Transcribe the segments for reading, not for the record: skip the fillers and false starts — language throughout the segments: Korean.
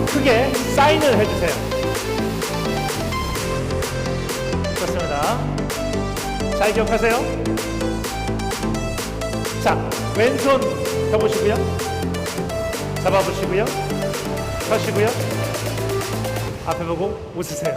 크게 사인을 해주세요. 좋습니다. 잘 기억하세요. 자, 왼손 펴보시고요. 잡아보시고요. 펴시고요. 앞에 보고 웃으세요.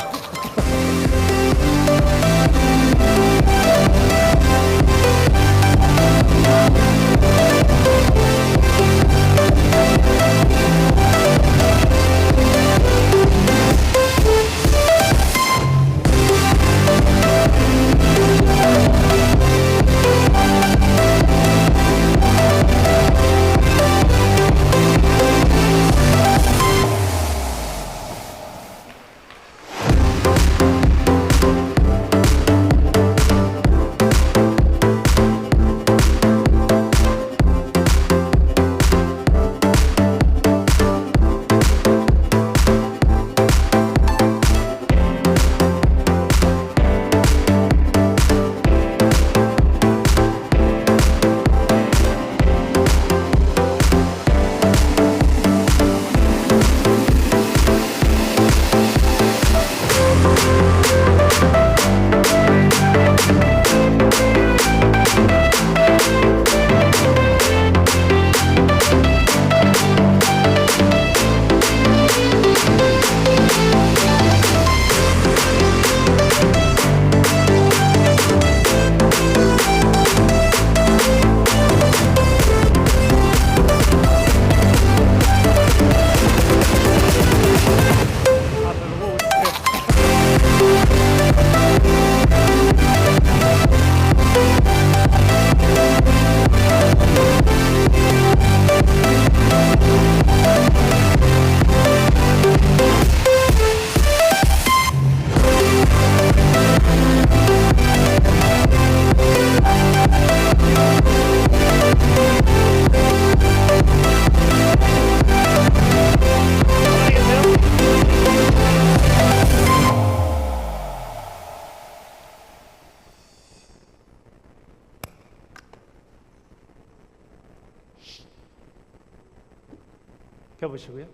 펴보시고요.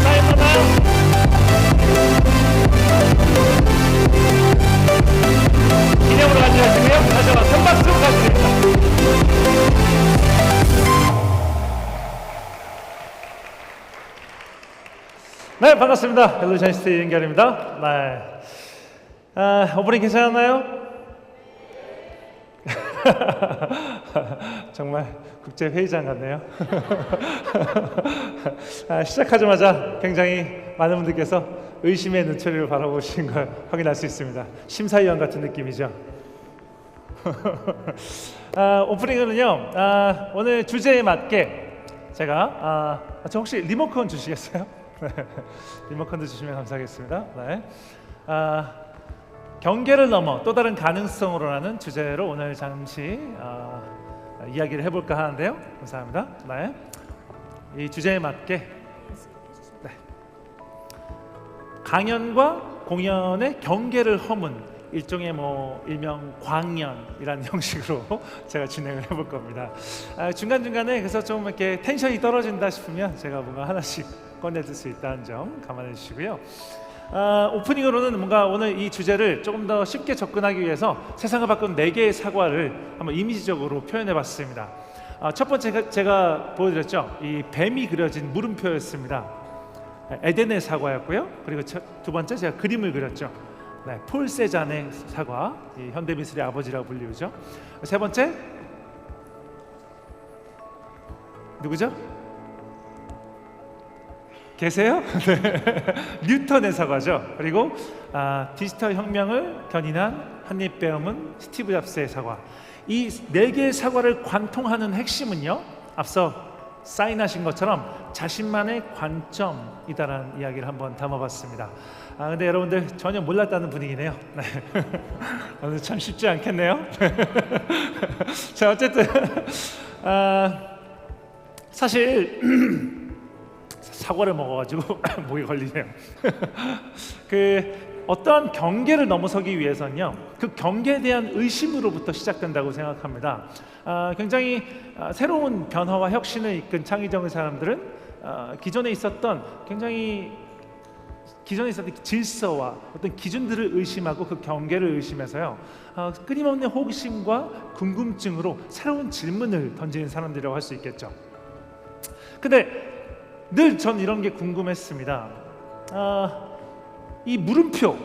사인 받아요. 기념으로 가져가시고요. 가져가 큰 박수 부탁드립니다. 네, 반갑습니다. 헬로샤이스트 연결입니다. 네. 오프닝 괜찮았나요? 정말 국제회의장 같네요. 시작하자마자 굉장히 많은 분들께서 의심의 눈초리를 바라보신 걸 확인할 수 있습니다. 심사위원 같은 느낌이죠. 오프닝은요, 오늘 주제에 맞게 제가 저 혹시 리모컨 주시겠어요? 리모컨도 주시면 감사하겠습니다. 네. 경계를 넘어 또 다른 가능성으로라는 주제로 오늘 잠시 이야기를 해볼까 하는데요. 감사합니다. 네. 이 주제에 맞게 네. 강연과 공연의 경계를 허문 일종의 일명 광연이라는 형식으로 제가 진행을 해볼 겁니다. 중간중간에 그래서 좀 이렇게 텐션이 떨어진다 싶으면 제가 뭔가 하나씩 꺼내줄 수 있다는 점 감안해 주시고요. 오프닝으로는 뭔가 오늘 이 주제를 조금 더 쉽게 접근하기 위해서 세상을 바꾼 4개의 사과를 한번 이미지적으로 표현해 봤습니다. 첫 번째 제가 보여드렸죠. 이 뱀이 그려진 물음표였습니다. 에덴의 사과였고요. 그리고 두 번째 제가 그림을 그렸죠. 네, 폴 세잔의 사과, 이 현대미술의 아버지라고 불리우죠. 세 번째 누구죠? 계세요? 네. 뉴턴의 사과죠. 그리고 디지털 혁명을 견인한 한입 배움은 스티브 잡스의 사과. 이 4개의 사과를 관통하는 핵심은요, 앞서 사인하신 것처럼 자신만의 관점이다라는 이야기를 한번 담아봤습니다. 근데 여러분들 전혀 몰랐다는 분위기네요. 네. 오늘 참 쉽지 않겠네요. 자, 어쨌든 사실 사과를 먹어가지고 목이 걸리네요. 그 어떠한 경계를 넘어서기 위해서는요, 그 경계에 대한 의심으로부터 시작된다고 생각합니다. 굉장히 새로운 변화와 혁신을 이끈 창의적인 사람들은 기존에 있었던 질서와 어떤 기준들을 의심하고 그 경계를 의심해서요, 끊임없는 호기심과 궁금증으로 새로운 질문을 던지는 사람들이라고 할 수 있겠죠. 근데 늘 전 이런 게 궁금했습니다. 이 물음표,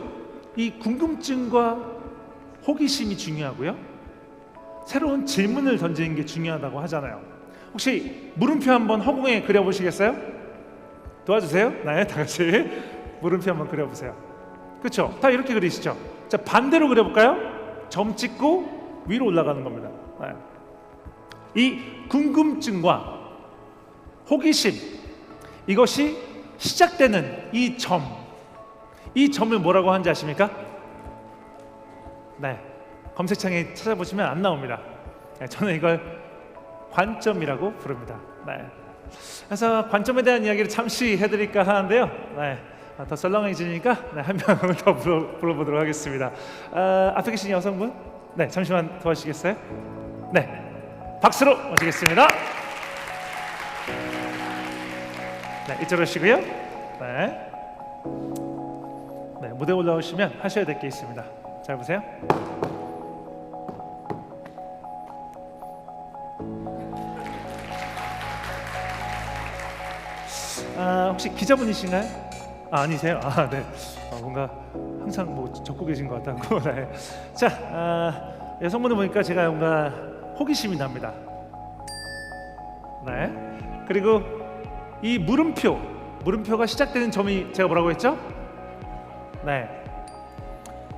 이 궁금증과 호기심이 중요하고요, 새로운 질문을 던지는 게 중요하다고 하잖아요. 혹시 물음표 한번 허공에 그려보시겠어요? 도와주세요. 네, 다 같이 물음표 한번 그려보세요. 그렇죠? 다 이렇게 그리시죠? 자, 반대로 그려볼까요? 점 찍고 위로 올라가는 겁니다. 네. 이 궁금증과 호기심, 이것이 시작되는 이 점을 뭐라고 하는지 아십니까? 네, 검색창에 찾아보시면 안 나옵니다. 네, 저는 이걸 관점이라고 부릅니다. 네. 그래서 관점에 대한 이야기를 잠시 해드릴까 하는데요. 네, 더 썰렁해지니까 한 명을 더 불러보도록 하겠습니다. 앞에 계신 여성분, 네, 잠시만 도와주시겠어요? 네, 박수로 모시겠습니다. 네, 이쪽으로 오시고요. 네. 네, 무대 올라오시면 하셔야 될 게 있습니다. 잘 보세요. 혹시 기자분이신가요? 아니세요? 네. 뭔가 항상 뭐 적고 계신 것 같다고. 네. 자, 여성분을 보니까 제가 뭔가 호기심이 납니다. 네. 그리고 이 물음표가 시작되는 점이 제가 뭐라고 했죠? 네,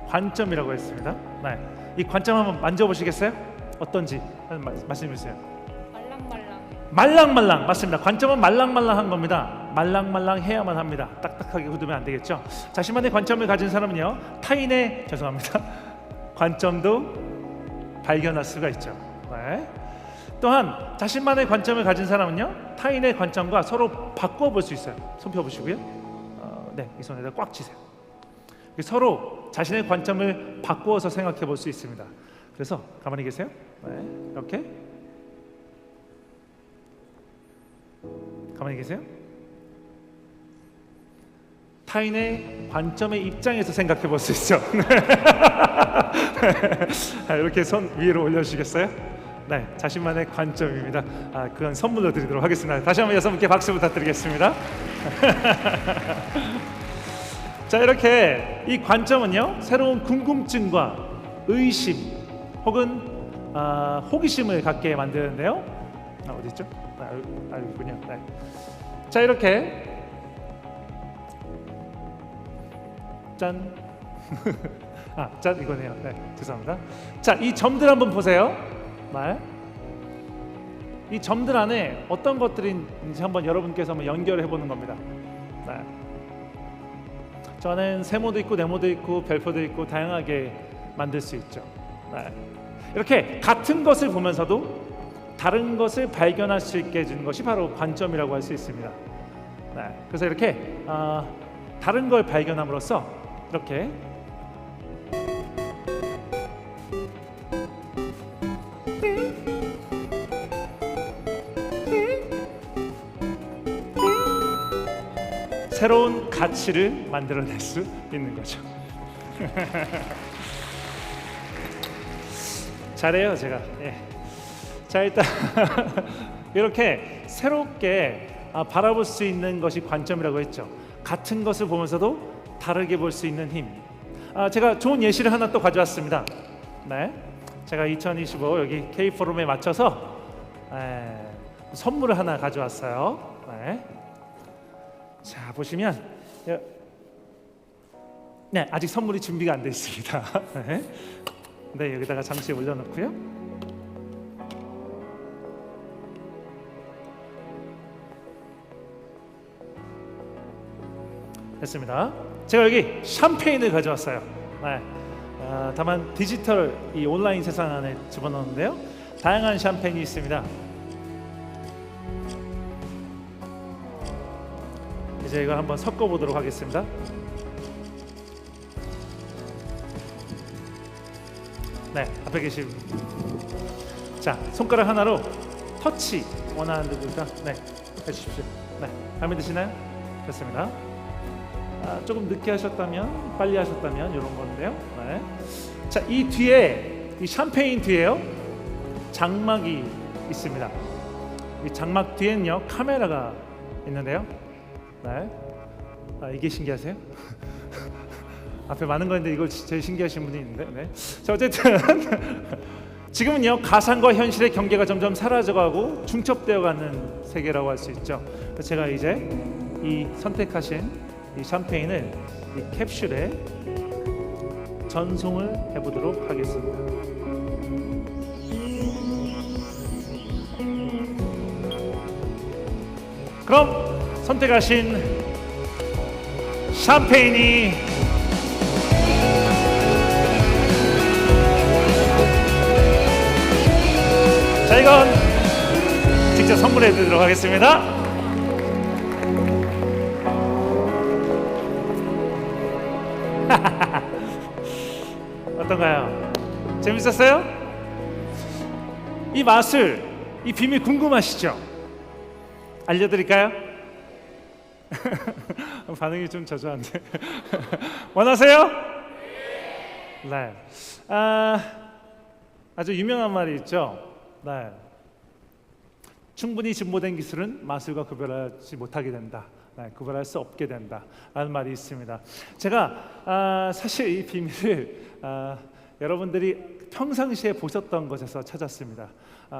관점이라고 했습니다. 네, 이 관점 한번 만져보시겠어요? 어떤지 말씀해 주세요. 말랑말랑 맞습니다. 관점은 말랑말랑한 겁니다. 말랑말랑해야만 합니다. 딱딱하게 굳으면 안 되겠죠. 자신만의 관점을 가진 사람은요, 타인의 관점도 발견할 수가 있죠. 네. 또한 자신만의 관점을 가진 사람은요, 타인의 관점과 서로 바꿔볼 수 있어요. 손 펴보시고요. 네, 이 손에다 꽉 쥐세요. 서로 자신의 관점을 바꾸어서 생각해 볼 수 있습니다. 그래서 가만히 계세요. 네, 이렇게 가만히 계세요. 타인의 관점의 입장에서 생각해 볼 수 있죠. 이렇게 손 위로 올려주시겠어요? 네, 자신만의 관점입니다. 그건 선물로 드리도록 하겠습니다. 다시 한번 여러분께 박수 부탁드리겠습니다. 자, 이렇게 이 관점은요, 새로운 궁금증과 의심 혹은 호기심을 갖게 만드는데요. 어디 있죠? 여기 있군요. 네. 자, 이렇게 짠. 짠 이거네요. 네, 죄송합니다. 자, 이 점들 한번 보세요. 네. 이 점들 안에 어떤 것들이 있는지 한번 여러분께서 한번 연결해 보는 겁니다. 네. 저는 세모도 있고 네모도 있고 별표도 있고 다양하게 만들 수 있죠. 네. 이렇게 같은 것을 보면서도 다른 것을 발견할 수 있게 해주는 것이 바로 관점이라고 할 수 있습니다. 네. 그래서 이렇게 다른 걸 발견함으로써 이렇게 새로운 가치를 만들어낼 수 있는 거죠. 잘해요, 제가. 예. 자, 일단 이렇게 새롭게 바라볼 수 있는 것이 관점이라고 했죠. 같은 것을 보면서도 다르게 볼 수 있는 힘. 제가 좋은 예시를 하나 또 가져왔습니다. 네, 제가 2025 여기 K4룸에 맞춰서 선물을 하나 가져왔어요. 네. 자, 보시면 네, 아직 선물이 준비가 안 돼 있습니다. 네. 네, 여기다가 잠시 올려놓고요. 됐습니다. 제가 여기 샴페인을 가져왔어요. 네. 다만 디지털 이 온라인 세상 안에 집어넣었는데요. 다양한 샴페인이 있습니다. 이제 이걸 한번 섞어 보도록 하겠습니다. 네, 앞에 계신 자 손가락 하나로 터치 원하는 데다가 네 해주십시오. 네, 마음에 드시나요? 좋습니다. 조금 늦게 하셨다면 빨리 하셨다면 이런 건데요. 네. 자, 이 뒤에 이 샴페인 뒤에요 장막이 있습니다. 이 장막 뒤에는요 카메라가 있는데요. 네. 이게 신기하세요? 앞에 많은 거 있는데 이걸 제일 신기하신 분이 있는데. 네. 자, 어쨌든 지금은요 가상과 현실의 경계가 점점 사라져가고 중첩되어가는 세계라고 할 수 있죠. 제가 이제 이 선택하신 이 샴페인을 이 캡슐에 전송을 해보도록 하겠습니다. 그럼 선택하신 샴페인이 자 이건 직접 선물해 드리도록 하겠습니다. 어떤가요? 재밌었어요? 이 맛을, 이 비밀 궁금하시죠? 알려드릴까요? 반응이 좀 저조한데. 원하세요? 네. 아주 유명한 말이 있죠. 네. 충분히 진보된 기술은 마술과 구별하지 못하게 된다. 네, 구별할 수 없게 된다 라는 말이 있습니다. 제가 사실 이 비밀을 여러분들이 평상시에 보셨던 것에서 찾았습니다.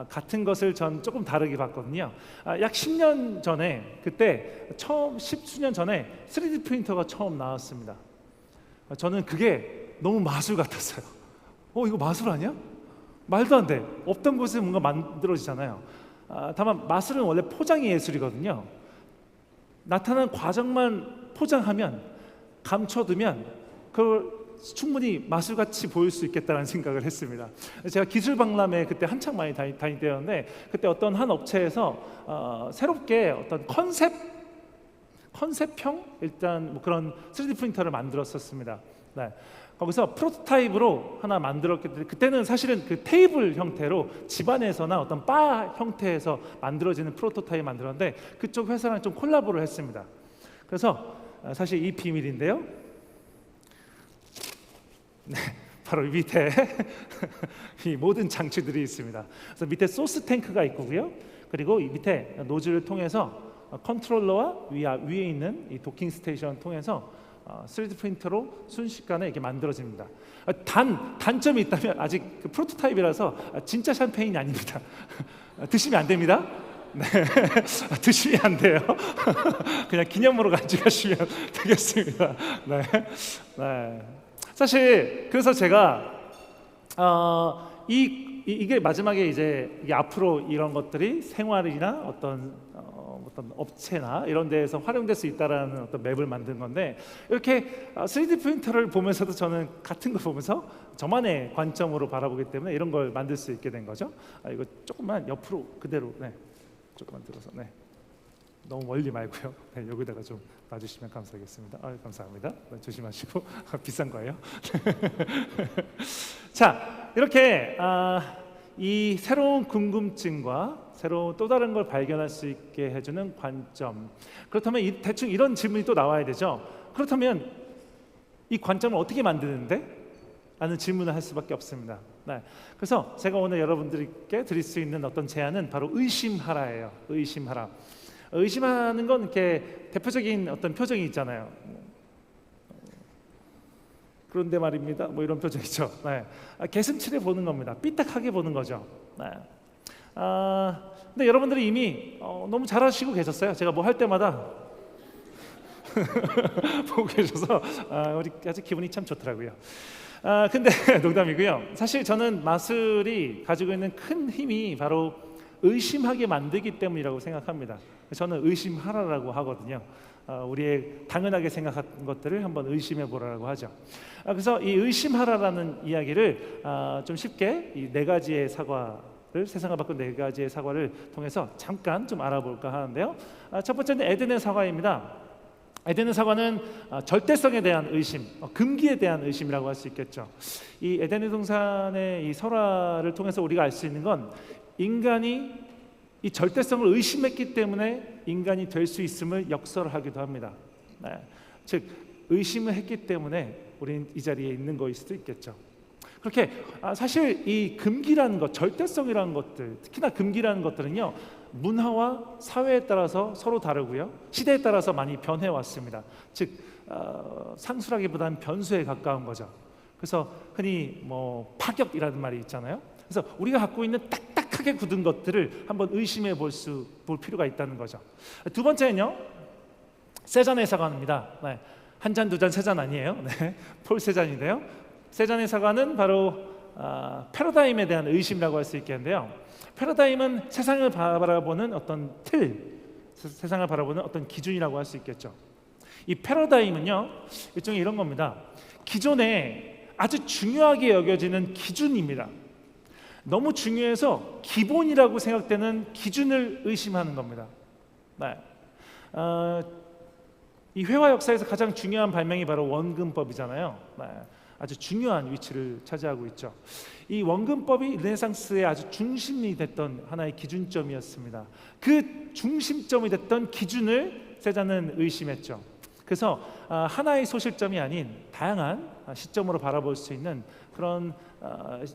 같은 것을 전 조금 다르게 봤거든요. 약 10년 전에 그때 처음 10수년 전에 3D 프린터가 처음 나왔습니다. 저는 그게 너무 마술 같았어요. 이거 마술 아니야? 말도 안 돼. 없던 곳에 뭔가 만들어지잖아요. 다만 마술은 원래 포장이 예술이거든요. 나타난 과정만 포장하면 감춰두면 그걸 충분히 마술같이 보일 수 있겠다는 생각을 했습니다. 제가 기술 박람회 그때 한창 많이 다닐 때였는데 그때 어떤 한 업체에서 새롭게 어떤 컨셉형 일단 뭐 그런 3D 프린터를 만들었었습니다. 네. 거기서 프로토타입으로 하나 만들었기 때문에 그때는 사실은 그 테이블 형태로 집안에서나 어떤 바 형태에서 만들어지는 프로토타입 만들었는데 그쪽 회사랑 좀 콜라보를 했습니다. 그래서 사실 이 비밀인데요. 네, 바로 이 밑에 이 모든 장치들이 있습니다. 그래서 밑에 소스 탱크가 있고요. 그리고 이 밑에 노즐을 통해서 컨트롤러와 위에 있는 이 도킹 스테이션 통해서 3D 프린터로 순식간에 이렇게 만들어집니다. 단점이 있다면 아직 그 프로토타입이라서 진짜 샴페인이 아닙니다. 드시면 안 됩니다. 네, 드시면 안 돼요. 그냥 기념으로 가져가시면 되겠습니다. 네, 네. 사실 그래서 제가 이게 마지막에 이게 앞으로 이런 것들이 생활이나 어떤 업체나 이런 데에서 활용될 수 있다라는 어떤 맵을 만든 건데 이렇게 3D 프린터를 보면서도 저는 같은 거 보면서 저만의 관점으로 바라보기 때문에 이런 걸 만들 수 있게 된 거죠. 이거 조금만 옆으로 그대로 조금만 들어서 너무 멀리 말고요. 여기다가 좀 놔주시면 감사하겠습니다. 감사합니다. 조심하시고 비싼 거예요. 자, 이렇게 이 새로운 궁금증과 새로운 또 다른 걸 발견할 수 있게 해주는 관점. 그렇다면 대충 이런 질문이 또 나와야 되죠. 그렇다면 이 관점을 어떻게 만드는데? 라는 질문을 할 수밖에 없습니다. 네. 그래서 제가 오늘 여러분들께 드릴 수 있는 어떤 제안은 바로 의심하라예요. 의심하라. 의심하는 건 이렇게 대표적인 어떤 표정이 있잖아요. 그런데 말입니다. 뭐 이런 표정이죠. 네. 개슴츠레 보는 겁니다. 삐딱하게 보는 거죠. 네. 근데 여러분들이 이미 너무 잘하시고 계셨어요. 제가 뭐 할 때마다 보고 계셔서 우리 아주 기분이 참 좋더라고요. 근데 농담이고요. 사실 저는 마술이 가지고 있는 큰 힘이 바로 의심하게 만들기 때문이라고 생각합니다. 저는 의심하라라고 하거든요. 우리의 당연하게 생각한 것들을 한번 의심해 보라고 하죠. 그래서 이 의심하라라는 이야기를 좀 쉽게 이 네 가지의 사과를 세상을 바꾼 네 가지의 사과를 통해서 잠깐 좀 알아볼까 하는데요. 첫 번째는 에덴의 사과입니다. 에덴의 사과는 절대성에 대한 의심, 금기에 대한 의심이라고 할 수 있겠죠. 이 에덴의 동산의 이 설화를 통해서 우리가 알 수 있는 건 인간이 이 절대성을 의심했기 때문에 인간이 될 수 있음을 역설하기도 합니다. 네. 즉 의심을 했기 때문에 우리는 이 자리에 있는 거일 수도 있겠죠. 그렇게 사실 이 금기라는 것, 절대성이라는 것들, 특히나 금기라는 것들은요, 문화와 사회에 따라서 서로 다르고요, 시대에 따라서 많이 변해 왔습니다. 즉 상수라기보다는 변수에 가까운 거죠. 그래서 흔히 뭐 파격이라는 말이 있잖아요. 그래서 우리가 갖고 있는 딱딱하게 굳은 것들을 한번 의심해 볼 필요가 있다는 거죠. 두 번째는요, 세 잔의 사과입니다. 네. 한 잔, 두 잔, 세 잔 아니에요. 네. 폴 세 잔인데요. 세 잔의 사과는 바로 패러다임에 대한 의심이라고 할 수 있겠는데요. 패러다임은 세상을 바라보는 어떤 틀, 세상을 바라보는 어떤 기준이라고 할 수 있겠죠. 이 패러다임은요, 일종의 이런 겁니다. 기존에 아주 중요하게 여겨지는 기준입니다. 너무 중요해서 기본이라고 생각되는 기준을 의심하는 겁니다. 네. 이 회화 역사에서 가장 중요한 발명이 바로 원근법이잖아요. 네. 아주 중요한 위치를 차지하고 있죠. 이 원근법이 르네상스의 아주 중심이 됐던 하나의 기준점이었습니다. 그 중심점이 됐던 기준을 세자는 의심했죠. 그래서 하나의 소실점이 아닌 다양한 시점으로 바라볼 수 있는 그런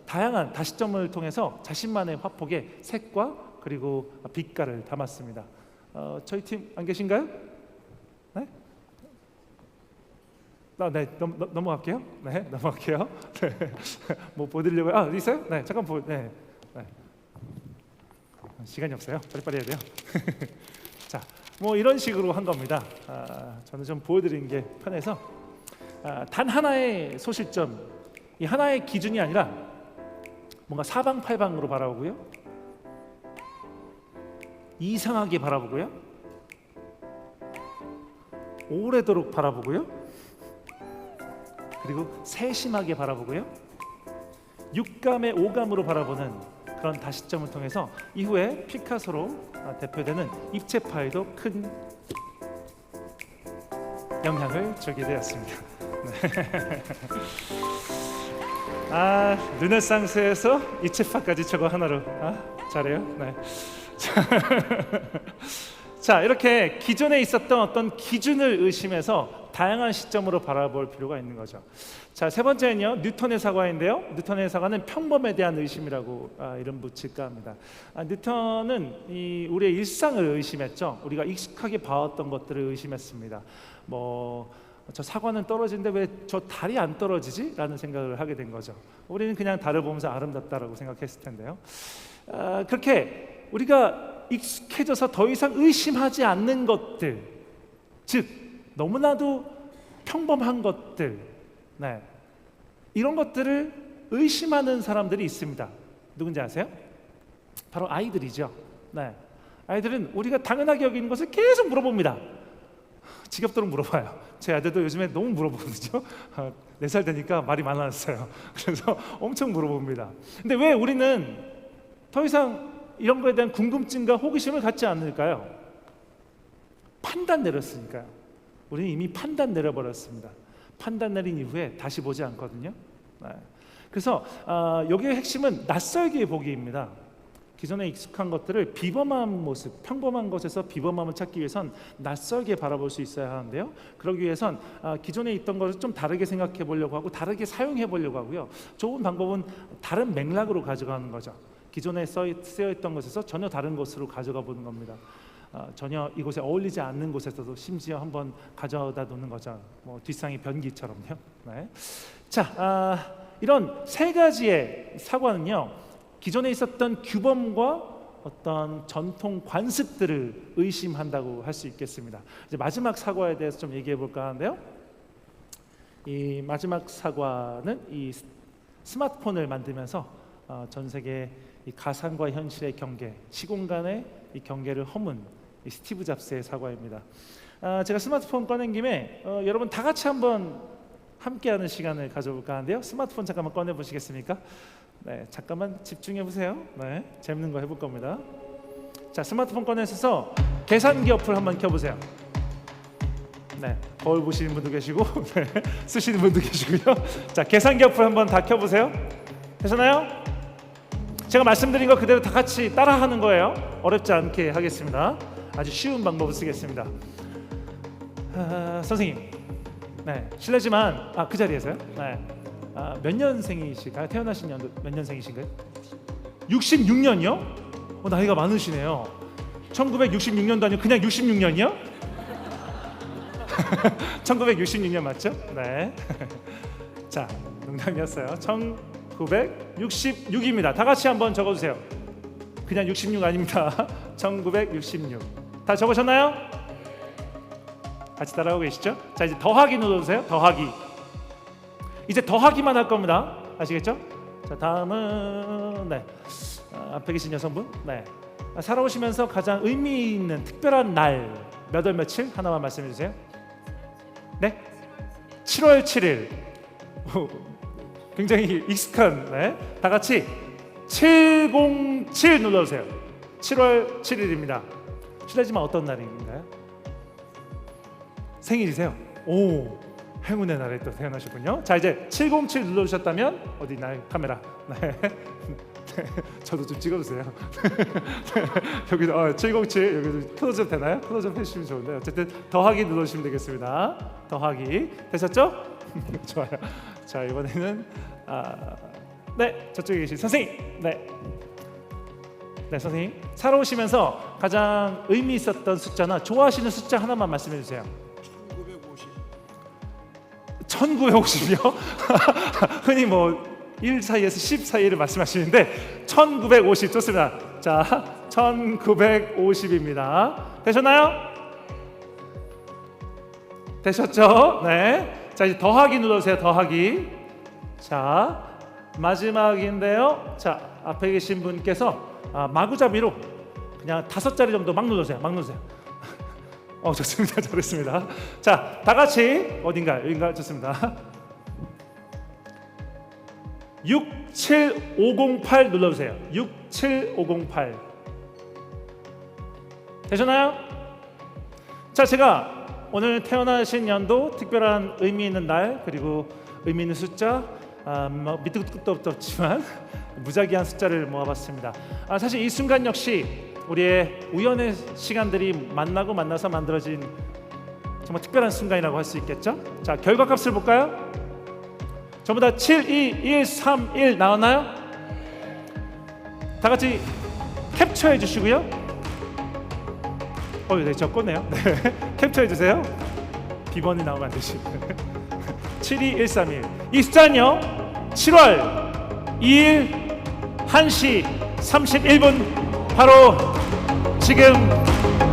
다양한 다시점을 통해서 자신만의 화폭에 색과 그리고 빛깔을 담았습니다. 저희 팀 안 계신가요? 네? 네, 넘어갈게요. 네, 넘어갈게요. 네. 뭐 보여드리려고요? 있어요? 네, 잠깐 네. 시간이 없어요. 빨리빨리 해야 돼요. 자, 뭐 이런 식으로 한 겁니다. 저는 좀 보여드리는 게 편해서 단 하나의 소실점, 이 하나의 기준이 아니라 뭔가 사방팔방으로 바라보고요, 이상하게 바라보고요, 오래도록 바라보고요, 그리고 세심하게 바라보고요, 육감의 오감으로 바라보는 그런 다시점을 통해서 이후에 피카소로 대표되는 입체파에도 큰 영향을 주게 되었습니다. 네. 르네상스에서 입체파까지 저거 하나로 잘해요. 네. 자, 이렇게 기존에 있었던 어떤 기준을 의심해서 다양한 시점으로 바라볼 필요가 있는 거죠. 자, 세 번째는요, 뉴턴의 사과인데요. 뉴턴의 사과는 평범에 대한 의심이라고 이름 붙일까 합니다. 뉴턴은 우리의 일상을 의심했죠. 우리가 익숙하게 봐왔던 것들을 의심했습니다. 저 사과는 떨어지는데 왜 저 달이 안 떨어지지? 라는 생각을 하게 된 거죠. 우리는 그냥 달을 보면서 아름답다라고 생각했을 텐데요. 그렇게 우리가 익숙해져서 더 이상 의심하지 않는 것들, 즉 너무나도 평범한 것들, 네, 이런 것들을 의심하는 사람들이 있습니다. 누군지 아세요? 바로 아이들이죠. 네, 아이들은 우리가 당연하게 여기는 것을 계속 물어봅니다. 지겹도록 물어봐요. 제 아들도 요즘에 너무 물어보거든요. 4살 되니까 말이 많아졌어요. 그래서 엄청 물어봅니다. 근데 왜 우리는 더 이상 이런 거에 대한 궁금증과 호기심을 갖지 않을까요? 판단 내렸으니까요. 우리는 이미 판단 내려버렸습니다. 판단 내린 이후에 다시 보지 않거든요. 네. 그래서 여기의 핵심은 낯설게 보기입니다. 기존에 익숙한 것들을 비범한 모습, 평범한 것에서 비범함을 찾기 위해선 낯설게 바라볼 수 있어야 하는데요. 그러기 위해선 기존에 있던 것을 좀 다르게 생각해 보려고 하고 다르게 사용해 보려고 하고요. 좋은 방법은 다른 맥락으로 가져가는 거죠. 기존에 쓰여 있던 것에서 전혀 다른 곳으로 가져가 보는 겁니다. 전혀 이곳에 어울리지 않는 곳에서도 심지어 한번 가져다 놓는 거죠. 뒷상이 변기처럼요. 네. 자, 이런 세 가지의 사과는요, 기존에 있었던 규범과 어떤 전통 관습들을 의심한다고 할 수 있겠습니다. 이제 마지막 사과에 대해서 좀 얘기해 볼까 하는데요. 이 마지막 사과는 이 스마트폰을 만들면서 전 세계 이 가상과 현실의 경계, 시공간의 이 경계를 허문 이 스티브 잡스의 사과입니다. 제가 스마트폰 꺼낸 김에 여러분 다 같이 한번 함께하는 시간을 가져볼까 하는데요. 스마트폰 잠깐만 꺼내 보시겠습니까? 네, 잠깐만 집중해 보세요. 네, 재밌는 거 해볼 겁니다. 자, 스마트폰 꺼내셔서 계산기 어플 한번 켜보세요. 네, 거울 보시는 분도 계시고 네, 쓰시는 분도 계시고요. 자, 계산기 어플 한번 다 켜보세요. 되셨나요? 제가 말씀드린 거 그대로 다 같이 따라하는 거예요. 어렵지 않게 하겠습니다. 아주 쉬운 방법을 쓰겠습니다. 선생님, 네, 실례지만 그 자리에서요. 네, 몇 년생이실까요? 태어나신 연도 몇 년생이신가요? 66년이요? 나이가 많으시네요. 1966년도 아니고 그냥 66년이요? 1966년 맞죠? 네. 자, 농담이었어요. 1966입니다. 다 같이 한번 적어주세요. 그냥 66 아닙니다. 1966. 다 적으셨나요? 같이 따라하고 계시죠? 자, 이제 더하기 눌러주세요. 더하기. 이제 더하기만 할 겁니다. 아시겠죠? 자, 다음은 네, 앞에 계신 여성분. 네, 살아오시면서 가장 의미 있는 특별한 날 몇 월 며칠 하나만 말씀해 주세요. 네, 7월 7일. 굉장히 익숙한. 네, 다 같이 707 눌러주세요. 7월 7일입니다. 실례지만 어떤 날인가요? 생일이세요? 오, 행운의 날에 또 태어나셨군요. 자, 이제 707 눌러주셨다면 어디 있나요? 카메라. 네. 저도 좀 찍어주세요. 여기도 707 여기도 클로즈업 되나요? 클로즈업 해주시면 좋은데 어쨌든 더하기 눌러주시면 되겠습니다. 더하기 되셨죠? 좋아요. 자, 이번에는 네, 저쪽에 계신 선생님. 네, 선생님 살아오시면서 가장 의미 있었던 숫자나 좋아하시는 숫자 하나만 말씀해 주세요. 1950이요? 흔히 뭐 1 사이에서 10 사이를 말씀하시는데 1950 좋습니다. 자, 1950입니다. 되셨나요? 되셨죠? 네. 자, 이제 더하기 눌러주세요. 더하기. 자, 마지막인데요. 자, 앞에 계신 분께서 마구잡이로 그냥 5자리 정도 막 눌러주세요. 막 눌러주세요. 좋습니다. 잘했습니다. 자, 다 같이 어딘가요? 여긴가? 좋습니다. 67508 눌러주세요. 67508 되셨나요? 자, 제가 오늘 태어나신 연도 특별한 의미 있는 날 그리고 의미 있는 숫자 밑도 끝도 없지만 무작위한 숫자를 모아봤습니다. 사실 이 순간 역시 우리의 우연의 시간들이 만나서 만들어진 정말 특별한 순간이라고 할 수 있겠죠? 자, 결과값을 볼까요? 전부 다 7, 2, 1, 3, 1 나왔나요? 다 같이 캡처해 주시고요. 네, 저 껐네요. 네, 캡처해 주세요. 비번이 나오면 안 되시. 7, 2, 1, 3, 1. 이 숫자는요, 7월 2일 1시 31분 바로 지금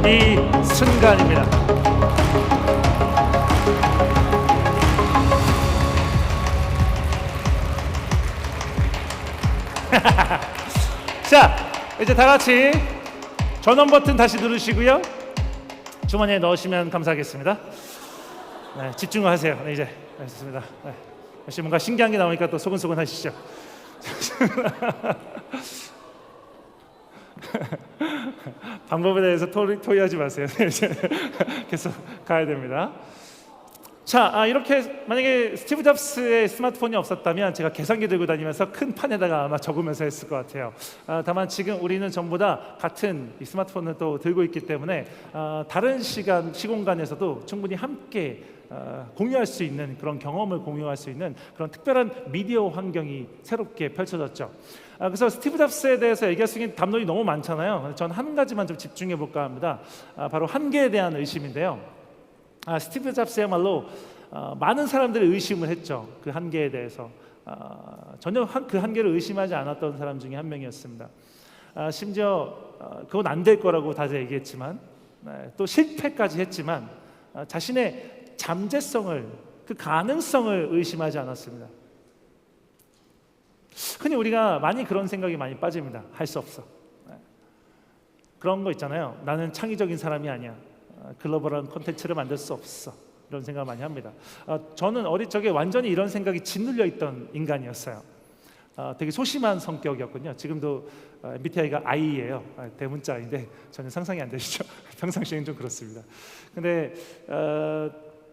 이 순간입니다. 자, 이제 다 같이 전원 버튼 다시 누르시고요. 주머니에 넣으시면 감사하겠습니다. 네, 집중하세요. 네, 이제 좋습니다. 네, 역시 뭔가 신기한 게 나오니까 또 소근소근 하시죠. 방법에 대해서 토의하지 마세요. 계속 가야 됩니다. 자, 이렇게 만약에 스티브 잡스의 스마트폰이 없었다면 제가 계산기 들고 다니면서 큰 판에다가 아마 적으면서 했을 것 같아요. 다만 지금 우리는 전부 다 같은 이 스마트폰을 또 들고 있기 때문에 다른 시공간에서도 충분히 함께 공유할 수 있는 그런 경험을 공유할 수 있는 그런 특별한 미디어 환경이 새롭게 펼쳐졌죠. 그래서 스티브 잡스에 대해서 얘기할 수 있는 담론이 너무 많잖아요. 전 한 가지만 좀 집중해 볼까 합니다. 바로 한계에 대한 의심인데요. 스티브 잡스야말로 많은 사람들이 의심을 했죠. 그 한계에 대해서 전혀 그 한계를 의심하지 않았던 사람 중에 한 명이었습니다. 심지어 그건 안 될 거라고 다들 얘기했지만 또 실패까지 했지만 자신의 잠재성을 그 가능성을 의심하지 않았습니다. 흔히 우리가 많이 그런 생각이 많이 빠집니다. 할 수 없어. 그런 거 있잖아요. 나는 창의적인 사람이 아니야. 글로벌한 콘텐츠를 만들 수 없어. 이런 생각을 많이 합니다. 저는 어릴 적에 완전히 이런 생각이 짓눌려 있던 인간이었어요. 되게 소심한 성격이었군요. 지금도 MBTI가 I예요. 대문자인데 전혀 상상이 안 되시죠? 평상시에는 좀 그렇습니다. 근데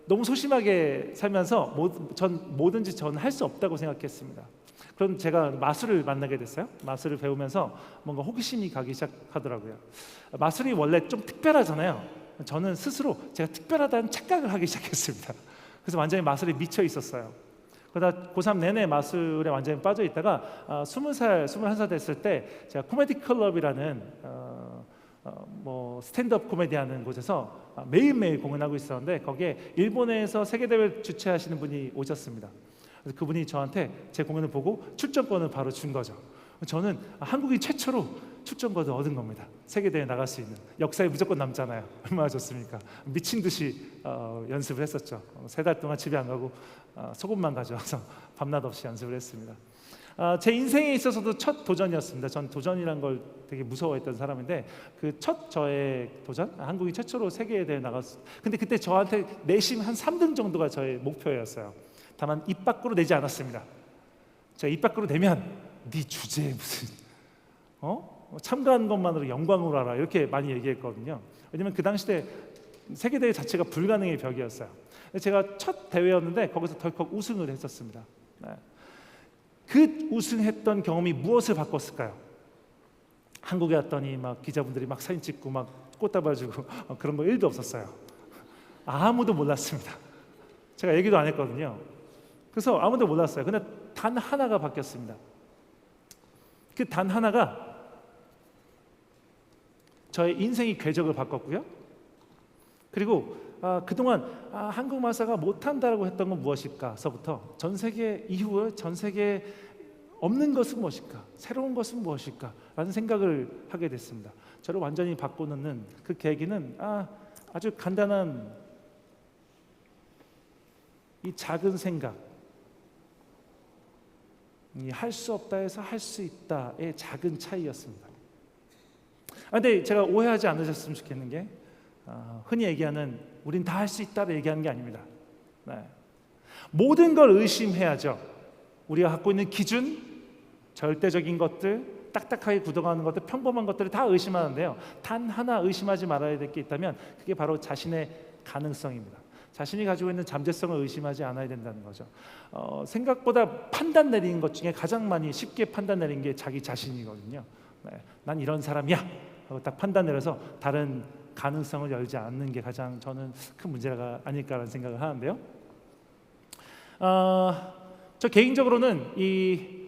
너무 소심하게 살면서 뭐든지 전 할 수 없다고 생각했습니다. 그럼 제가 마술을 만나게 됐어요. 마술을 배우면서 뭔가 호기심이 가기 시작하더라고요. 마술이 원래 좀 특별하잖아요. 저는 스스로 제가 특별하다는 착각을 하기 시작했습니다. 그래서 완전히 마술에 미쳐 있었어요. 그러다 고3 내내 마술에 완전히 빠져 있다가 20살, 21살 됐을 때 제가 코미디 클럽이라는 뭐 스탠드업 코미디 하는 곳에서 매일매일 공연하고 있었는데, 거기에 일본에서 세계대회를 주최하시는 분이 오셨습니다. 그래서 그분이 저한테 제 공연을 보고 출전권을 바로 준 거죠. 저는 한국인 최초로 출전권을 얻은 겁니다. 세계대회 나갈 수 있는. 역사에 무조건 남잖아요. 얼마나 좋습니까? 미친 듯이 연습을 했었죠. 3달 동안 집에 안 가고 소금만 가져와서 밤낮 없이 연습을 했습니다. 제 인생에 있어서도 첫 도전이었습니다. 전 도전이란 걸 되게 무서워했던 사람인데, 그 첫 저의 도전, 한국인 최초로 세계대회 나갔어요. 근데 그때 저한테 내심 한 3등 정도가 저의 목표였어요. 다만 입 밖으로 내지 않았습니다. 제가 입 밖으로 내면 네 주제에 무슨 참가한 것만으로 영광으로 알아, 이렇게 많이 얘기했거든요. 왜냐면 그 당시 때 세계대회 자체가 불가능의 벽이었어요. 제가 첫 대회였는데 거기서 덜컥 우승을 했었습니다. 그 우승했던 경험이 무엇을 바꿨을까요? 한국에 왔더니 막 기자분들이 막 사진 찍고 막 꽃다발 주고 그런 거 1도 없었어요. 아무도 몰랐습니다. 제가 얘기도 안 했거든요. 그래서 아무도 몰랐어요. 근데 단 하나가 바뀌었습니다. 그 단 하나가 저의 인생의 궤적을 바꿨고요. 그리고 그동안 한국 마사가 못한다라고 했던 건 무엇일까서부터 전 세계 이후에 전 세계에 없는 것은 무엇일까, 새로운 것은 무엇일까 라는 생각을 하게 됐습니다. 저를 완전히 바꿔놓는 그 계기는 아주 간단한 이 작은 생각, 할 수 없다에서 할 수 있다의 작은 차이였습니다. 근데 제가 오해하지 않으셨으면 좋겠는 게, 흔히 얘기하는 우린 다 할 수 있다를 얘기하는 게 아닙니다. 모든 걸 의심해야죠. 우리가 갖고 있는 기준, 절대적인 것들, 딱딱하게 굳어가는 것들, 평범한 것들을 다 의심하는데요. 단 하나 의심하지 말아야 될 게 있다면 그게 바로 자신의 가능성입니다. 자신이 가지고 있는 잠재성을 의심하지 않아야 된다는 거죠. 생각보다 판단 내리는 것 중에 가장 많이 쉽게 판단 내리는 게 자기 자신이거든요. 난 이런 사람이야 하고 딱 판단 내려서 다른 가능성을 열지 않는 게 가장 저는 큰 문제가 아닐까라는 생각을 하는데요. 저 개인적으로는 이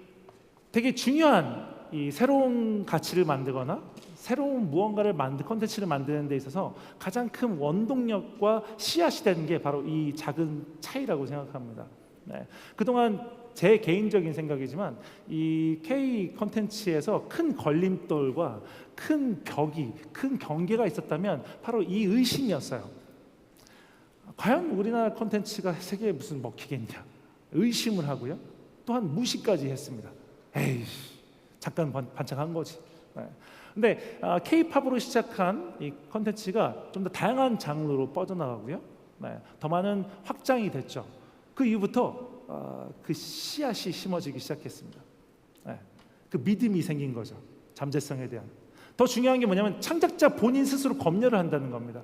되게 중요한 이 새로운 가치를 만들거나 새로운 무언가를 컨텐츠를 만드는 데 있어서 가장 큰 원동력과 씨앗이 되는 게 바로 이 작은 차이라고 생각합니다. 그동안 제 개인적인 생각이지만 이 K 컨텐츠에서 큰 걸림돌과 큰 벽이, 큰 경계가 있었다면 바로 이 의심이었어요. 과연 우리나라 컨텐츠가 세계에 무슨 먹히겠냐, 의심을 하고요. 또한 무시까지 했습니다. 에이, 잠깐 반짝한 거지. 근데 K-팝으로 시작한 이 컨텐츠가 좀 더 다양한 장르로 뻗어나가고요. 더 많은 확장이 됐죠. 그 이후부터 그 씨앗이 심어지기 시작했습니다. 그 믿음이 생긴 거죠. 잠재성에 대한. 더 중요한 게 뭐냐면 창작자 본인 스스로 검열을 한다는 겁니다.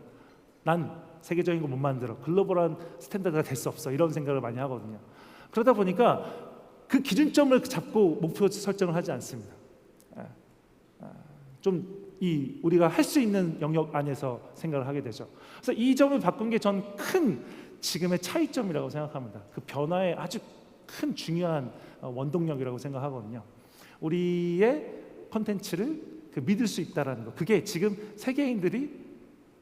난 세계적인 거 못 만들어, 글로벌한 스탠다드가 될 수 없어, 이런 생각을 많이 하거든요. 그러다 보니까 그 기준점을 잡고 목표 설정을 하지 않습니다. 좀 우리가 할 수 있는 영역 안에서 생각을 하게 되죠. 그래서 이 점을 바꾼 게 전 큰 지금의 차이점이라고 생각합니다. 그 변화의 아주 큰 중요한 원동력이라고 생각하거든요. 우리의 컨텐츠를 믿을 수 있다는 거, 그게 지금 세계인들이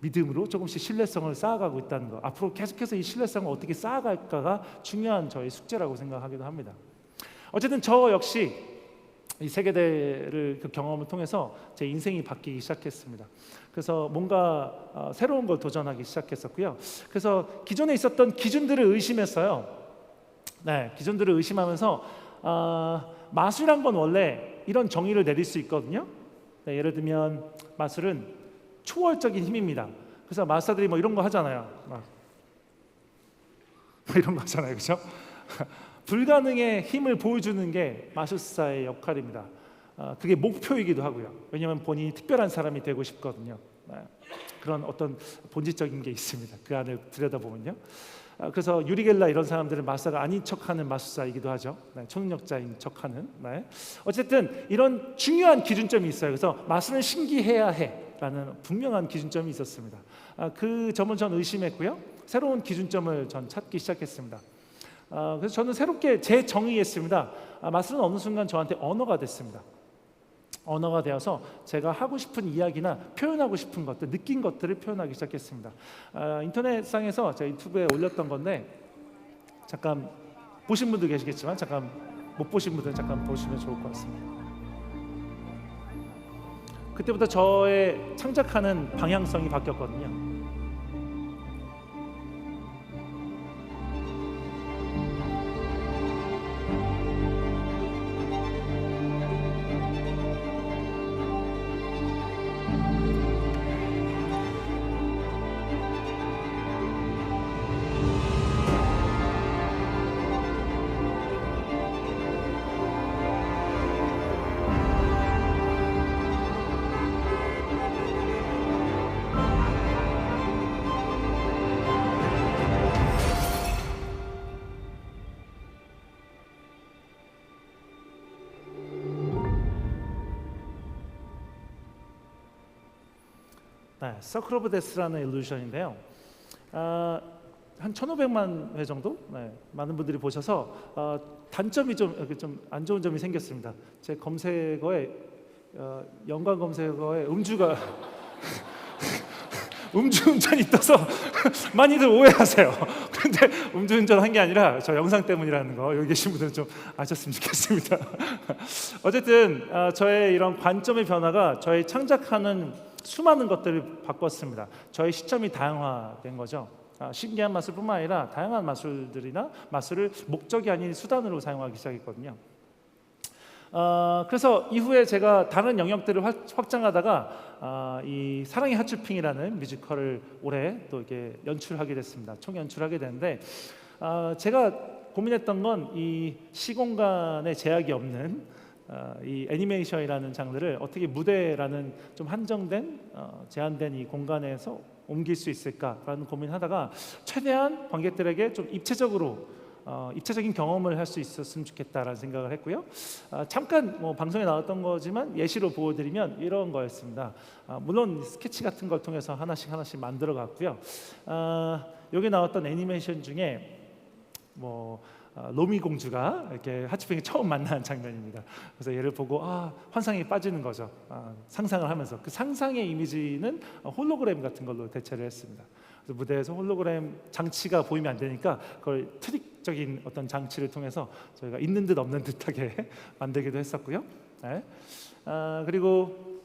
믿음으로 조금씩 신뢰성을 쌓아가고 있다는 거, 앞으로 계속해서 이 신뢰성을 어떻게 쌓아갈까가 중요한 저의 숙제라고 생각하기도 합니다. 어쨌든 저 역시 이 세계대회를 그 경험을 통해서 제 인생이 바뀌기 시작했습니다. 그래서 뭔가 새로운 걸 도전하기 시작했었고요. 그래서 기존에 있었던 기준들을 의심했어요. 기준들을 의심하면서 마술이란 건 원래 이런 정의를 내릴 수 있거든요. 예를 들면 마술은 초월적인 힘입니다. 그래서 마술사들이 뭐 이런 거 하잖아요. 이런 거 하잖아요, 그렇죠? 불가능의 힘을 보여주는 게 마술사의 역할입니다. 그게 목표이기도 하고요. 왜냐하면 본인이 특별한 사람이 되고 싶거든요. 그런 어떤 본질적인 게 있습니다. 그 안을 들여다보면요. 그래서 유리 겔라 이런 사람들은 마술사가 아닌 척하는 마술사이기도 하죠. 네, 초능력자인 척하는. 네. 어쨌든 이런 중요한 기준점이 있어요. 그래서 마술은 신기해야 해라는 분명한 기준점이 있었습니다. 그 점은 전 의심했고요. 새로운 기준점을 전 찾기 시작했습니다. 그래서 저는 새롭게 재정의했습니다. 마술은 어느 순간 저한테 언어가 됐습니다. 언어가 되어서 제가 하고 싶은 이야기나 표현하고 싶은 것들, 느낀 것들을 표현하기 시작했습니다. 인터넷상에서 제가 유튜브에 올렸던 건데 잠깐 보신 분도 계시겠지만 잠깐 못 보신 분들은 잠깐 보시면 좋을 것 같습니다. 그때부터 저의 창작하는 방향성이 바뀌었거든요. 네, 서클 오브 데스라는 일루션인데요. 한 1,500만 회 정도 많은 분들이 보셔서 단점이 좀 안 좋은 점이 생겼습니다. 제 검색어에 연관 검색어에 음주가 음주운전이 떠서 많이들 오해하세요. 그런데 음주운전 한 게 아니라 저 영상 때문이라는 거 여기 계신 분들은 좀 아셨으면 좋겠습니다. 어쨌든 저의 이런 관점의 변화가 저의 창작하는 수많은 것들을 바꿨습니다. 저의 시점이 다양화된 거죠. 신기한 마술뿐만 아니라 다양한 마술들이나 마술을 목적이 아닌 수단으로 사용하기 시작했거든요. 그래서 이후에 제가 다른 영역들을 확장하다가 이 사랑의 핫쇼핑이라는 뮤지컬을 올해 또 이렇게 연출하게 됐습니다. 총 연출하게 됐는데 제가 고민했던 건 이 시공간의 제약이 없는 이 애니메이션이라는 장르를 어떻게 무대라는 좀 한정된 제한된 이 공간에서 옮길 수 있을까라는 고민하다가 최대한 관객들에게 좀 입체적인 경험을 할 수 있었으면 좋겠다라는 생각을 했고요. 잠깐 방송에 나왔던 거지만 예시로 보여드리면 이런 거였습니다. 물론 스케치 같은 걸 통해서 하나씩 만들어 갔고요. 여기 나왔던 애니메이션 중에 로미 공주가 이렇게 핫쇼핑에 처음 만나는 장면입니다. 그래서 얘를 보고 환상에 빠지는 거죠. 상상을 하면서 그 상상의 이미지는 홀로그램 같은 걸로 대체를 했습니다. 그래서 무대에서 홀로그램 장치가 보이면 안 되니까 그걸 트릭적인 어떤 장치를 통해서 저희가 있는 듯 없는 듯하게 만들기도 했었고요. 네. 그리고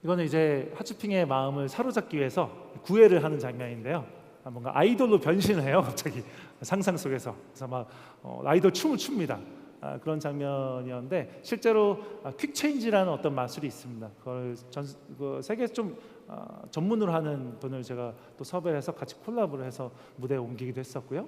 이거는 이제 핫쇼핑의 마음을 사로잡기 위해서 구애를 하는 장면인데요. 뭔가 아이돌로 변신을 해요, 갑자기 상상 속에서. 그래서 막 아이돌 춤을 춥니다. 그런 장면이었는데 실제로 퀵 체인지라는 어떤 마술이 있습니다. 그걸 세계에서 좀 전문으로 하는 분을 제가 또 섭외해서 같이 콜라보를 해서 무대에 옮기기도 했었고요.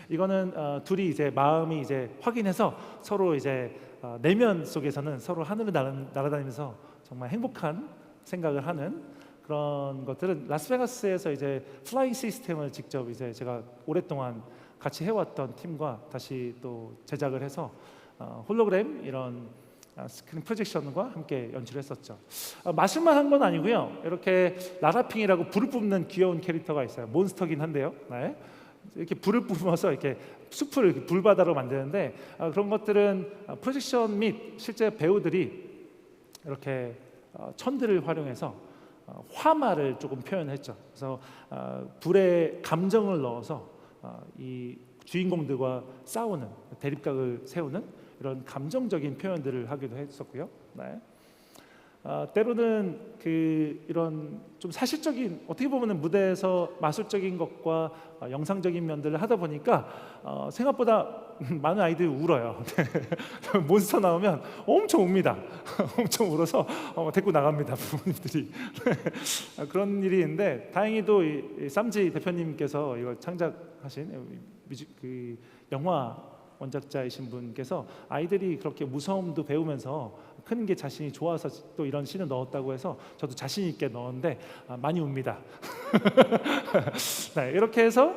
이거는 둘이 이제 마음이 이제 확인해서 서로 이제 내면 속에서는 서로 하늘을 날아다니면서 정말 행복한 생각을 하는 그런 것들은 라스베가스에서 이제 플라잉 시스템을 직접 이제 제가 오랫동안 같이 해왔던 팀과 다시 또 제작을 해서 홀로그램 이런 스크린 프로젝션과 함께 연출했었죠. 마술만 한 건 아니고요. 이렇게 라라핑이라고 불을 뿜는 귀여운 캐릭터가 있어요. 몬스터긴 한데요. 네. 이렇게 불을 뿜어서 이렇게 숲을 이렇게 불바다로 만드는데 그런 것들은 프로젝션 및 실제 배우들이 이렇게 천들을 활용해서 화마를 조금 표현했죠. 그래서 불에 감정을 넣어서 이 주인공들과 싸우는 대립각을 세우는 이런 감정적인 표현들을 하기도 했었고요. 네. 때로는 이런 좀 사실적인 어떻게 보면 무대에서 마술적인 것과 영상적인 면들을 하다 보니까 생각보다 많은 아이들이 울어요. 몬스터 나오면 엄청 웁니다. 엄청 울어서 데리고 나갑니다, 부모님들이. 그런 일이 있는데 다행히도 이 쌈지 대표님께서 이걸 창작하신 영화 원작자이신 분께서 아이들이 그렇게 무서움도 배우면서 크는 게 자신이 좋아서 또 이런 씬을 넣었다고 해서 저도 자신 있게 넣었는데 많이 웁니다. 네, 이렇게 해서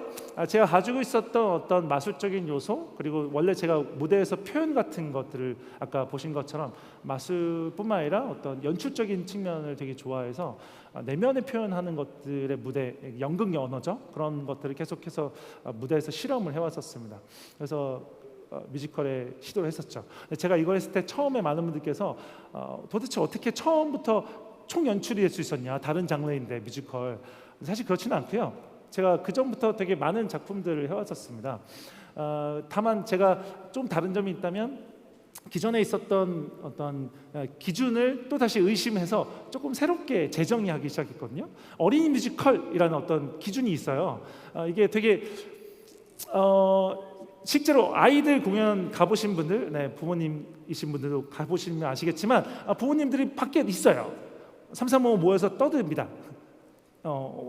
제가 가지고 있었던 어떤 마술적인 요소, 그리고 원래 제가 무대에서 표현 같은 것들을 아까 보신 것처럼 마술뿐만 아니라 어떤 연출적인 측면을 되게 좋아해서 내면에 표현하는 것들의 무대, 연극 언어죠. 그런 것들을 계속해서 무대에서 실험을 해왔었습니다. 그래서 뮤지컬에 시도를 했었죠. 제가 이걸 했을 때 처음에 많은 분들께서 도대체 어떻게 처음부터 총 연출이 될 수 있었냐, 다른 장르인데 뮤지컬. 사실 그렇지는 않고요. 제가 그 전부터 되게 많은 작품들을 해왔었습니다. 다만 제가 좀 다른 점이 있다면 기존에 있었던 어떤 기준을 또 다시 의심해서 조금 새롭게 재정의하기 시작했거든요. 어린이 뮤지컬이라는 어떤 기준이 있어요. 이게 되게 실제로 아이들 공연 가보신 분들, 네, 부모님이신 분들도 가보시면 아시겠지만 부모님들이 밖에 있어요. 삼삼오오 모여서 떠듭니다.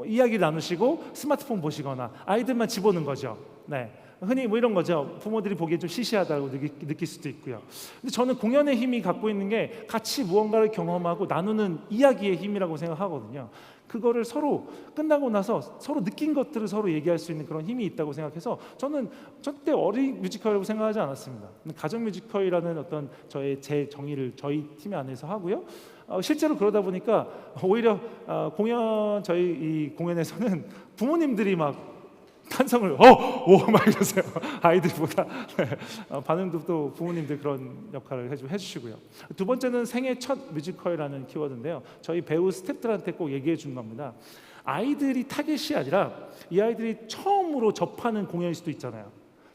이야기 나누시고 스마트폰 보시거나 아이들만 집어넣는 거죠. 네, 흔히 뭐 이런 거죠. 부모들이 보기에 좀 시시하다고 느낄 수도 있고요. 근데 저는 공연의 힘이 갖고 있는 게 같이 무언가를 경험하고 나누는 이야기의 힘이라고 생각하거든요. 그거를 서로 끝나고 나서 서로 느낀 것들을 서로 얘기할 수 있는 그런 힘이 있다고 생각해서 저는 절대 어린이 뮤지컬이라고 생각하지 않았습니다. 가정 뮤지컬이라는 어떤 제 정의를 저희 팀 안에서 하고요. 실제로 그러다 보니까 오히려 저희 이 공연에서는 부모님들이 막 탄성을 막 이러세요. 아이들보다. 네. 반응도 또 부모님들 그런 역할을 해주시고요. 두 번째는 생애 첫 뮤지컬이라는 키워드인데요. 저희 배우 스태프들한테 꼭 얘기해 준 겁니다. 아이들이 타겟이 아니라 이 아이들이 처음으로 접하는 공연일 수도 있잖아요.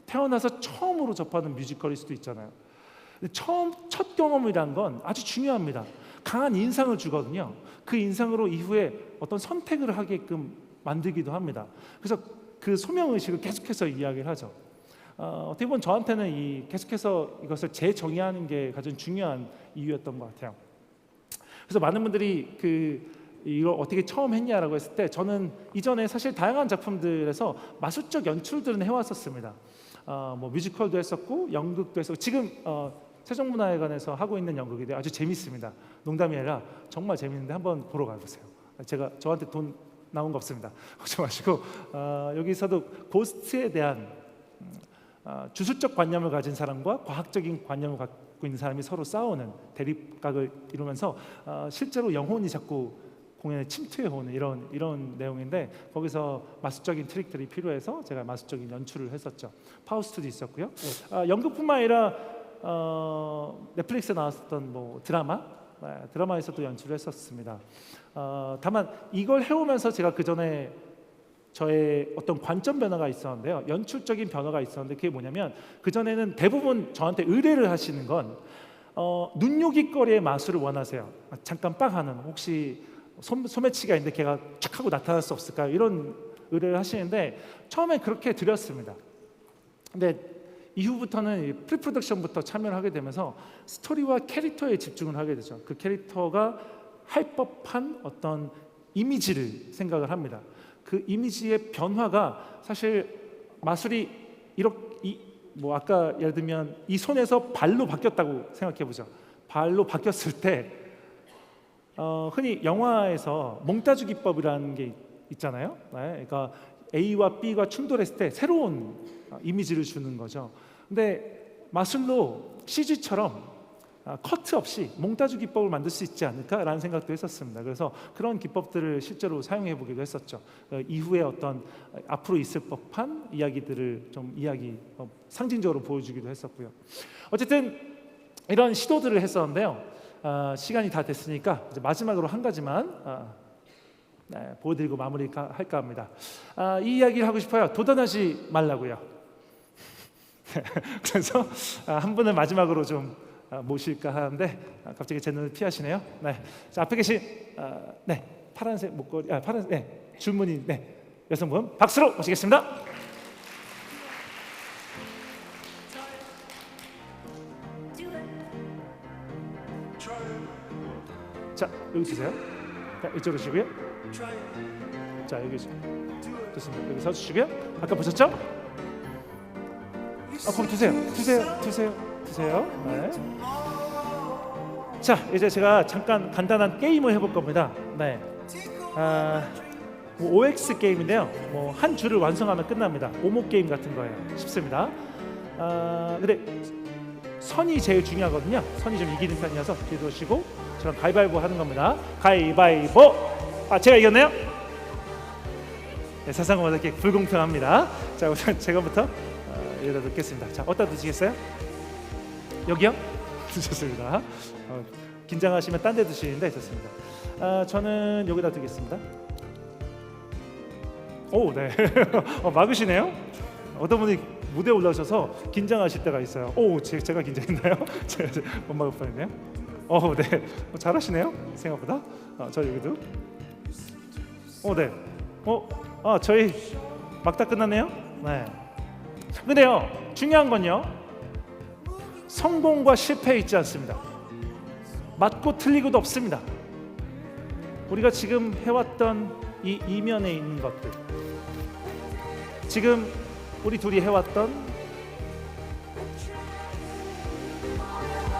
태어나서 처음으로 접하는 뮤지컬일 수도 있잖아요. 근데 첫 경험이란 건 아주 중요합니다. 강한 인상을 주거든요. 그 인상으로 이후에 어떤 선택을 하게끔 만들기도 합니다. 그래서 그 소명의식을 계속해서 이야기를 하죠. 어떻게 보면 저한테는 계속해서 이것을 재정의하는 게 가장 중요한 이유였던 것 같아요. 그래서 많은 분들이 이걸 어떻게 처음 했냐라고 했을 때 저는 이전에 사실 다양한 작품들에서 마술적 연출들은 해왔었습니다. 뭐 뮤지컬도 했었고 연극도 했었고 지금 세종문화회관에서 하고 있는 연극인데 아주 재밌습니다. 농담이 아니라 정말 재밌는데 한번 보러 가보세요. 저한테 돈 나온 거 없습니다. 걱정 마시고 여기서도 고스트에 대한 주술적 관념을 가진 사람과 과학적인 관념을 갖고 있는 사람이 서로 싸우는 대립각을 이루면서 실제로 영혼이 자꾸 공연에 침투해오는 이런 내용인데 거기서 마술적인 트릭들이 필요해서 제가 마술적인 연출을 했었죠. 파우스트도 있었고요. 연극뿐만 아니라 넷플릭스에 나왔었던 뭐 드라마에서도 연출을 했었습니다. 다만 이걸 해오면서 제가 그 전에 저의 어떤 관점 변화가 있었는데요. 연출적인 변화가 있었는데 그게 뭐냐면 그 전에는 대부분 저한테 의뢰를 하시는 건 눈요깃거리의 마술을 원하세요. 잠깐 빡 하는 혹시 소매치기가 있는데 걔가 착 하고 나타날 수 없을까요? 이런 의뢰를 하시는데 처음에 그렇게 드렸습니다. 근데 이후부터는 프리프로덕션부터 참여를 하게 되면서 스토리와 캐릭터에 집중을 하게 되죠. 그 캐릭터가 할 법한 어떤 이미지를 생각을 합니다. 그 이미지의 변화가 사실 마술이 뭐 아까 예를 들면 이 손에서 발로 바뀌었다고 생각해 보죠. 발로 바뀌었을 때 흔히 영화에서 몽타주 기법이라는 게 있잖아요. 네, 그러니까 A와 B가 충돌했을 때 새로운 이미지를 주는 거죠. 근데 마술로 CG처럼 커트 없이 몽타주 기법을 만들 수 있지 않을까라는 생각도 했었습니다. 그래서 그런 기법들을 실제로 사용해 보기도 했었죠. 이후에 어떤 앞으로 있을 법한 이야기들을 좀 상징적으로 보여주기도 했었고요. 어쨌든 이런 시도들을 했었는데요. 시간이 다 됐으니까 이제 마지막으로 한 가지만 보여드리고 마무리할까 합니다. 이 이야기를 하고 싶어요. 도전하지 말라고요. 그래서 한 분을 마지막으로 좀 모실까 하는데 갑자기 제 눈을 피하시네요. 네, 자, 앞에 계신 파란색 목걸이, 줄무늬 여성분 박수로 모시겠습니다. 자, 여기 주세요. 자, 이쪽으로 주시고요. 자, 여기 좋습니다. 여기 서주시고요. 아까 보셨죠? 거기 드세요. 네. 자, 이제 제가 잠깐 간단한 게임을 해볼 겁니다. 네, OX 게임인데요. 뭐 한 줄을 완성하면 끝납니다. 오목 게임 같은 거예요. 쉽습니다. 근데 선이 제일 중요하거든요. 선이 좀 이기는 편이어서 뒤에 두시고 저랑 가위바위보 하는 겁니다. 가위바위보. 제가 이겼네요. 네, 세상은 이렇게 불공평합니다. 자, 우선 제가부터 여기다 넣겠습니다. 자, 어디다 드시겠어요? 여기요? 좋습니다. 긴장하시면 딴 데 드시는데 좋습니다. 저는 여기다 두겠습니다. 오, 네. 막으시네요. 어떤 분이 무대에 올라오셔서 긴장하실 때가 있어요. 오, 제가 긴장했나요? 제가 못 막을 뻔했네요. 네. 잘하시네요. 생각보다. 저 여기도. 네. 저희 막다 끝났네요. 네. 근데요, 중요한 건요, 성공과 실패 있지 않습니다. 맞고 틀리고도 없습니다. 우리가 지금 해왔던 이 이면에 있는 것들, 지금 우리 둘이 해왔던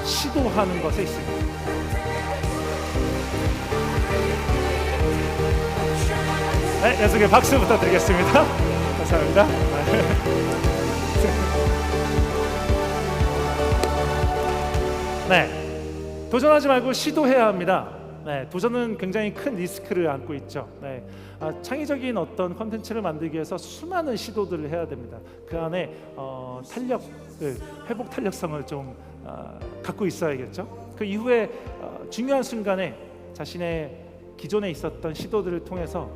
시도하는 것에 있습니다. 네, 연속에 박수 부탁드리겠습니다. 감사합니다. 네, 도전하지 말고 시도해야 합니다. 네, 도전은 굉장히 큰 리스크를 안고 있죠. 네, 창의적인 어떤 컨텐츠를 만들기 위해서 수많은 시도들을 해야 됩니다. 그 안에 회복 탄력성을 좀 갖고 있어야겠죠. 그 이후에 중요한 순간에 자신의 기존에 있었던 시도들을 통해서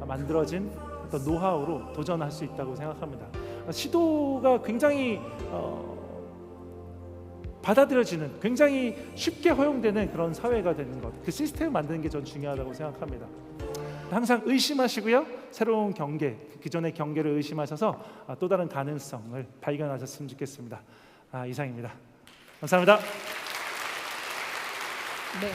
만들어진 어떤 노하우로 도전할 수 있다고 생각합니다. 시도가 굉장히 받아들여지는, 굉장히 쉽게 허용되는 그런 사회가 되는 것, 그 시스템을 만드는 게 전 중요하다고 생각합니다. 항상 의심하시고요, 새로운 경계, 기존의 경계를 의심하셔서 또 다른 가능성을 발견하셨으면 좋겠습니다. 이상입니다. 감사합니다. 네.